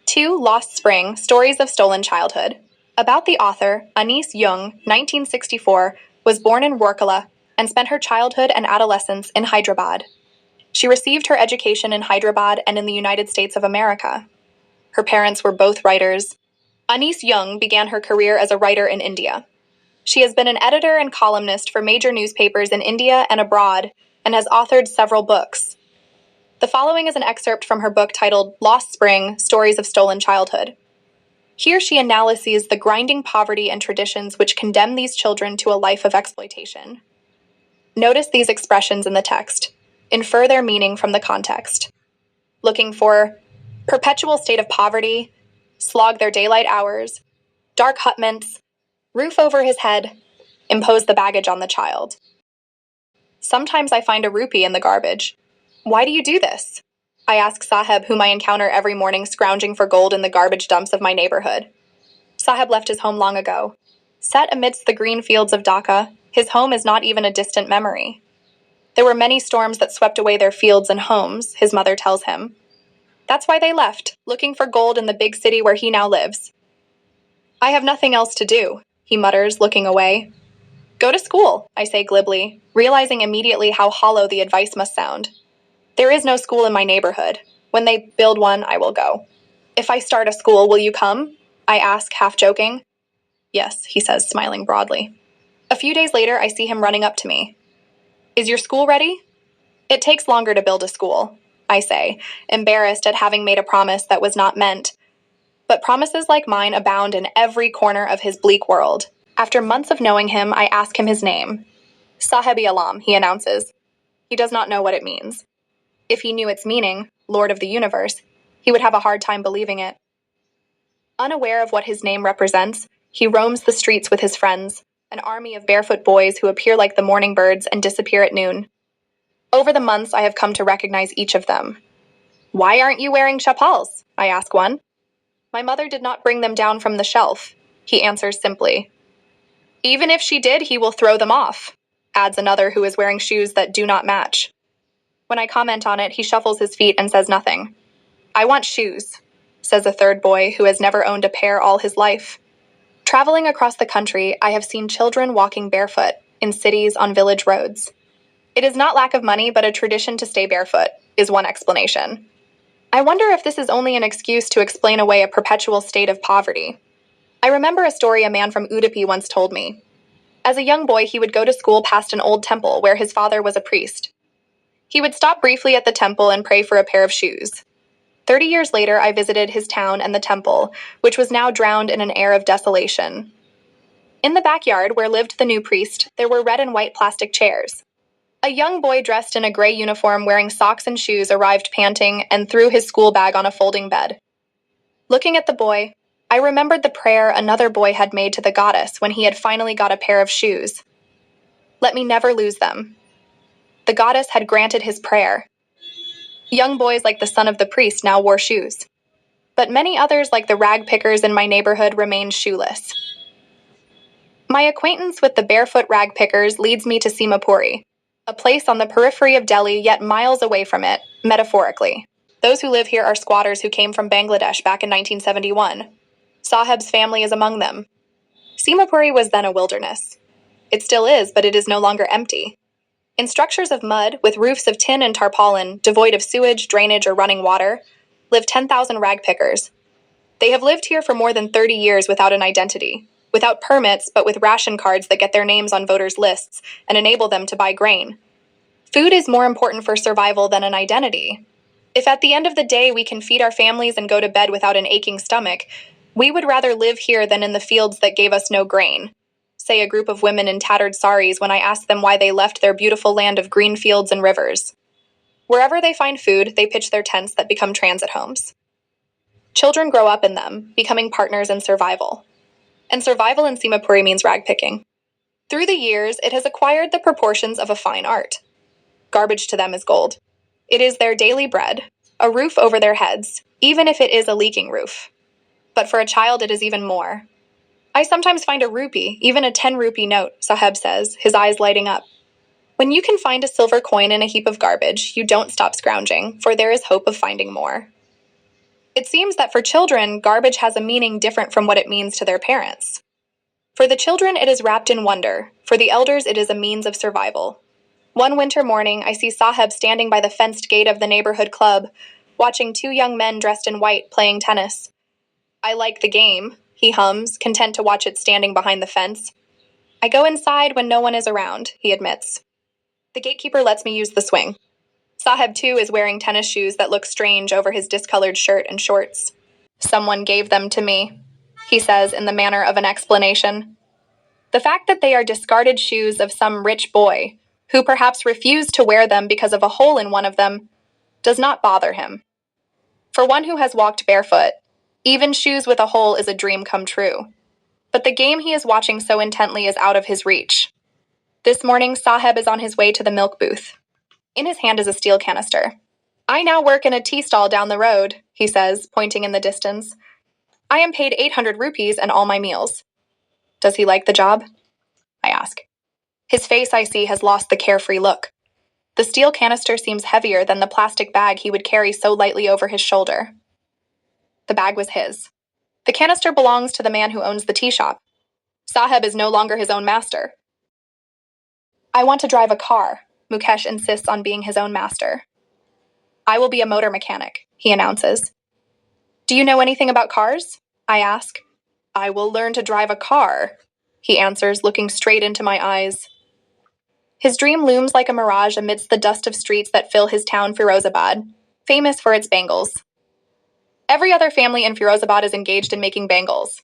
2. Lost Spring, Stories of Stolen Childhood. About the author, Anis Young, 1964, was born in Rourkela and spent her childhood and adolescence in Hyderabad. She received her education in Hyderabad and in the United States of America. Her parents were both writers. Anis Young began her career as a writer in India. She has been an editor and columnist for major newspapers in India and abroad and has authored several books. The following is an excerpt from her book titled Lost Spring, Stories of Stolen Childhood. Here she analyses the grinding poverty and traditions which condemn these children to a life of exploitation. Notice these expressions in the text. Infer their meaning from the context. Looking for perpetual state of poverty, slog their daylight hours, dark hutments, roof over his head, impose the baggage on the child. Sometimes I find a rupee in the garbage. Why do you do this? I ask Saheb, whom I encounter every morning scrounging for gold in the garbage dumps of my neighborhood. Saheb left his home long ago. Set amidst the green fields of Dhaka, his home is not even a distant memory. There were many storms that swept away their fields and homes, his mother tells him. That's why they left, looking for gold in the big city where he now lives. I have nothing else to do, he mutters, looking away. Go to school, I say glibly, realizing immediately how hollow the advice must sound. There is no school in my neighborhood. When they build one, I will go. If I start a school, will you come? I ask, half joking. Yes, he says, smiling broadly. A few days later, I see him running up to me. Is your school ready? It takes longer to build a school, I say, embarrassed at having made a promise that was not meant. But promises like mine abound in every corner of his bleak world. After months of knowing him, I ask him his name. Saheb-i-Alam, he announces. He does not know what it means. If he knew its meaning, Lord of the Universe, he would have a hard time believing it. Unaware of what his name represents, he roams the streets with his friends, an army of barefoot boys who appear like the morning birds and disappear at noon. Over the months, I have come to recognize each of them. Why aren't you wearing chapals? I ask one. My mother did not bring them down from the shelf, he answers simply. Even if she did, he will throw them off, adds another who is wearing shoes that do not match. When I comment on it, he shuffles his feet and says nothing. I want shoes, says a third boy who has never owned a pair all his life. Traveling across the country, I have seen children walking barefoot in cities on village roads. It is not lack of money, but a tradition to stay barefoot, is one explanation. I wonder if this is only an excuse to explain away a perpetual state of poverty. I remember a story a man from Udupi once told me. As a young boy, he would go to school past an old temple where his father was a priest. He would stop briefly at the temple and pray for a pair of shoes. 30 years later, I visited his town and the temple, which was now drowned in an air of desolation. In the backyard where lived the new priest, there were red and white plastic chairs. A young boy dressed in a gray uniform wearing socks and shoes arrived panting and threw his school bag on a folding bed. Looking at the boy, I remembered the prayer another boy had made to the goddess when he had finally got a pair of shoes. Let me never lose them. The goddess had granted his prayer. Young boys like the son of the priest now wore shoes. But many others like the rag pickers in my neighborhood remained shoeless. My acquaintance with the barefoot rag pickers leads me to Simapuri, a place on the periphery of Delhi yet miles away from it, metaphorically. Those who live here are squatters who came from Bangladesh back in 1971. Saheb's family is among them. Simapuri was then a wilderness. It still is, but it is no longer empty. In structures of mud, with roofs of tin and tarpaulin, devoid of sewage, drainage, or running water, live 10,000 rag pickers. They have lived here for more than 30 years without an identity, without permits, but with ration cards that get their names on voters' lists and enable them to buy grain. Food is more important for survival than an identity. If at the end of the day we can feed our families and go to bed without an aching stomach, we would rather live here than in the fields that gave us no grain, say a group of women in tattered saris when I ask them why they left their beautiful land of green fields and rivers. Wherever they find food, they pitch their tents that become transit homes. Children grow up in them, becoming partners in survival. And survival in Simapuri means rag picking. Through the years, it has acquired the proportions of a fine art. Garbage to them is gold. It is their daily bread, a roof over their heads, even if it is a leaking roof. But for a child, it is even more. I sometimes find a rupee, even a 10 rupee note, Saheb says, his eyes lighting up. When you can find a silver coin in a heap of garbage, you don't stop scrounging, for there is hope of finding more. It seems that for children, garbage has a meaning different from what it means to their parents. For the children, it is wrapped in wonder. For the elders, it is a means of survival. One winter morning, I see Saheb standing by the fenced gate of the neighborhood club, watching two young men dressed in white playing tennis. "I like the game," he hums, content to watch it standing behind the fence. "I go inside when no one is around," he admits. The gatekeeper lets me use the swing. Saheb, too, is wearing tennis shoes that look strange over his discolored shirt and shorts. "Someone gave them to me," he says in the manner of an explanation. The fact that they are discarded shoes of some rich boy, who perhaps refused to wear them because of a hole in one of them, does not bother him. For one who has walked barefoot, even shoes with a hole is a dream come true. But the game he is watching so intently is out of his reach. This morning, Saheb is on his way to the milk booth. In his hand is a steel canister. "I now work in a tea stall down the road," he says, pointing in the distance. "I am paid 800 rupees and all my meals." "Does he like the job?" I ask. His face, I see, has lost the carefree look. The steel canister seems heavier than the plastic bag he would carry so lightly over his shoulder. The bag was his. The canister belongs to the man who owns the tea shop. Saheb is no longer his own master. "I want to drive a car," Mukesh insists on being his own master. "I will be a motor mechanic," he announces. "Do you know anything about cars?" I ask. "I will learn to drive a car," he answers, looking straight into my eyes. His dream looms like a mirage amidst the dust of streets that fill his town Firozabad, famous for its bangles. Every other family in Firozabad is engaged in making bangles.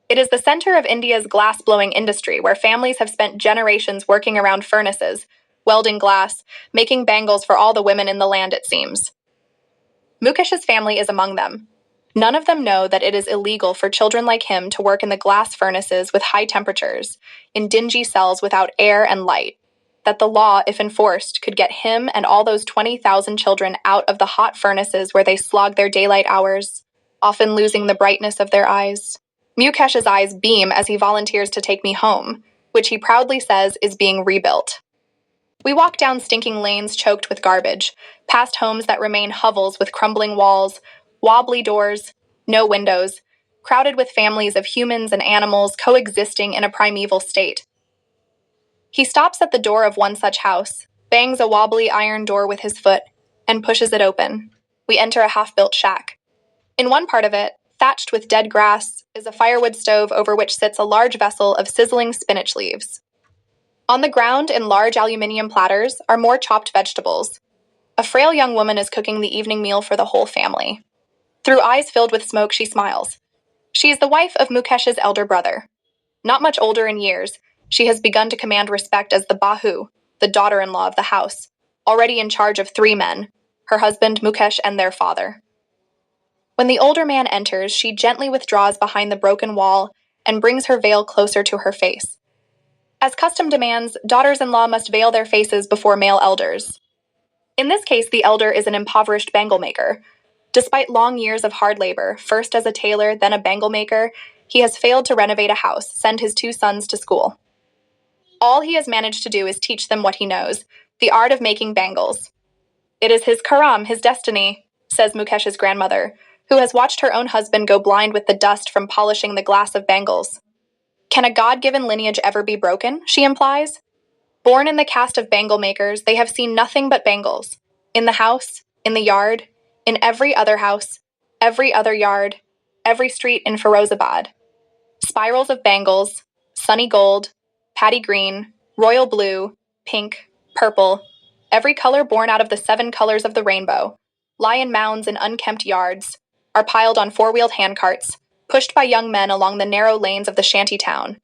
It is the center of India's glass-blowing industry, where families have spent generations working around furnaces, welding glass, making bangles for all the women in the land, it seems. Mukesh's family is among them. None of them know that it is illegal for children like him to work in the glass furnaces with high temperatures, in dingy cells without air and light, that the law, if enforced, could get him and all those 20,000 children out of the hot furnaces where they slog their daylight hours, often losing the brightness of their eyes. Mukesh's eyes beam as he volunteers to take me home, which he proudly says is being rebuilt. We walk down stinking lanes choked with garbage, past homes that remain hovels with crumbling walls, wobbly doors, no windows, crowded with families of humans and animals coexisting in a primeval state. He stops at the door of one such house, bangs a wobbly iron door with his foot, and pushes it open. We enter a half-built shack. In one part of it, thatched with dead grass, is a firewood stove over which sits a large vessel of sizzling spinach leaves. On the ground, in large aluminium platters, are more chopped vegetables. A frail young woman is cooking the evening meal for the whole family. Through eyes filled with smoke, she smiles. She is the wife of Mukesh's elder brother. Not much older in years, she has begun to command respect as the Bahu, the daughter-in-law of the house, already in charge of 3 men, her husband, Mukesh, and their father. When the older man enters, she gently withdraws behind the broken wall and brings her veil closer to her face. As custom demands, daughters-in-law must veil their faces before male elders. In this case, the elder is an impoverished bangle maker. Despite long years of hard labor, first as a tailor, then a bangle maker, he has failed to renovate a house, send his 2 sons to school. All he has managed to do is teach them what he knows, the art of making bangles. "It is his karam, his destiny," says Mukesh's grandmother, who has watched her own husband go blind with the dust from polishing the glass of bangles. "Can a God-given lineage ever be broken?" she implies. Born in the caste of bangle makers, they have seen nothing but bangles. In the house, in the yard, in every other house, every other yard, every street in Firozabad. Spirals of bangles, sunny gold, paddy green, royal blue, pink, purple, every color born out of the 7 colors of the rainbow, lie in mounds in unkempt yards, are piled on 4-wheeled handcarts, pushed by young men along the narrow lanes of the shanty town.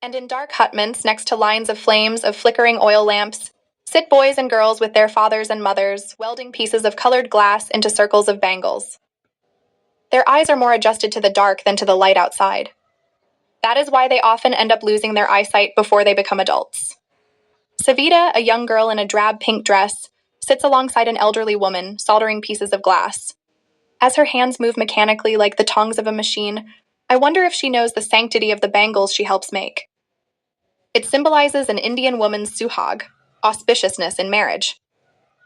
And in dark hutments, next to lines of flames of flickering oil lamps, sit boys and girls with their fathers and mothers, welding pieces of colored glass into circles of bangles. Their eyes are more adjusted to the dark than to the light outside. That is why they often end up losing their eyesight before they become adults. Savita, a young girl in a drab pink dress, sits alongside an elderly woman, soldering pieces of glass. As her hands move mechanically like the tongs of a machine, I wonder if she knows the sanctity of the bangles she helps make. It symbolizes an Indian woman's suhag, auspiciousness in marriage.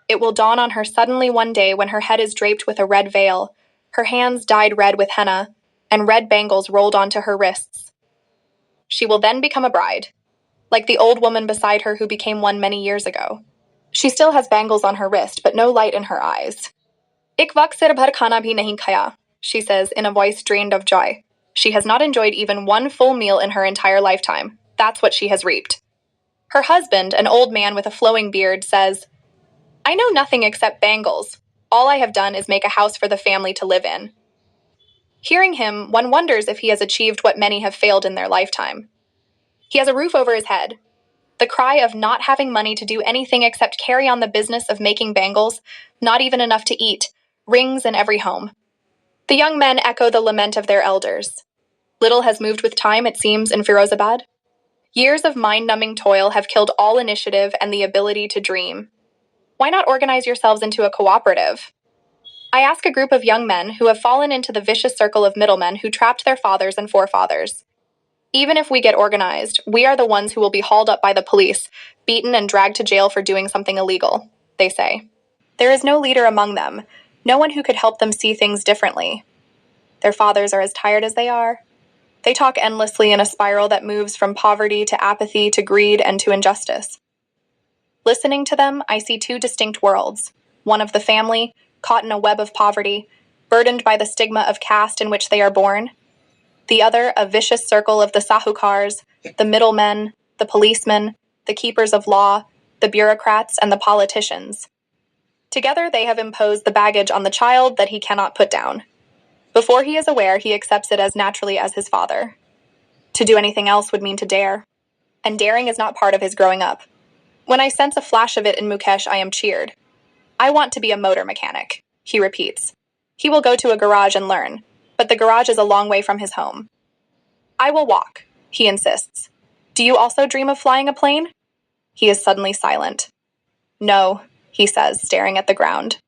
It will dawn on her suddenly one day when her head is draped with a red veil, Her hands dyed red with henna, and red bangles rolled onto her wrists. She will then become a bride, like the old woman beside her who became one many years ago. She still has bangles on her wrist, but no light in her eyes. Ik waqt se bhar khana bhi nahi khaya, she says in a voice drained of joy. She has not enjoyed even one full meal in her entire lifetime. That's what she has reaped. Her husband, an old man with a flowing beard, says, I know nothing except bangles. All I have done is make a house for the family to live in. Hearing him, one wonders if he has achieved what many have failed in their lifetime. He has a roof over his head. The cry of not having money to do anything except carry on the business of making bangles, not even enough to eat, rings in every home. The young men echo the lament of their elders. Little has moved with time, it seems, in Firozabad. Years of mind-numbing toil have killed all initiative and the ability to dream. Why not organize yourselves into a cooperative? I ask a group of young men who have fallen into the vicious circle of middlemen who trapped their fathers and forefathers. Even if we get organized, we are the ones who will be hauled up by the police, beaten and dragged to jail for doing something illegal, they say. There is no leader among them, no one who could help them see things differently. Their fathers are as tired as they are. They talk endlessly in a spiral that moves from poverty to apathy to greed and to injustice. Listening to them, I see two distinct worlds, one of the family, caught in a web of poverty, burdened by the stigma of caste in which they are born, the other a vicious circle of the sahukars, the middlemen, the policemen, the keepers of law, the bureaucrats, and the politicians. Together they have imposed the baggage on the child that he cannot put down. Before he is aware, he accepts it as naturally as his father. To do anything else would mean to dare, and daring is not part of his growing up. When I sense a flash of it in Mukesh, I am cheered. I want to be a motor mechanic, he repeats. He will go to a garage and learn, but the garage is a long way from his home. I will walk, he insists. Do you also dream of flying a plane? He is suddenly silent. No, he says, staring at the ground.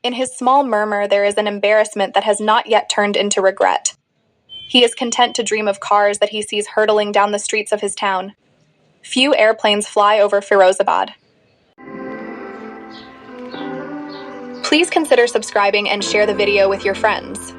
In his small murmur, there is an embarrassment that has not yet turned into regret. He is content to dream of cars that he sees hurtling down the streets of his town. Few airplanes fly over Firozabad. Please consider subscribing and share the video with your friends.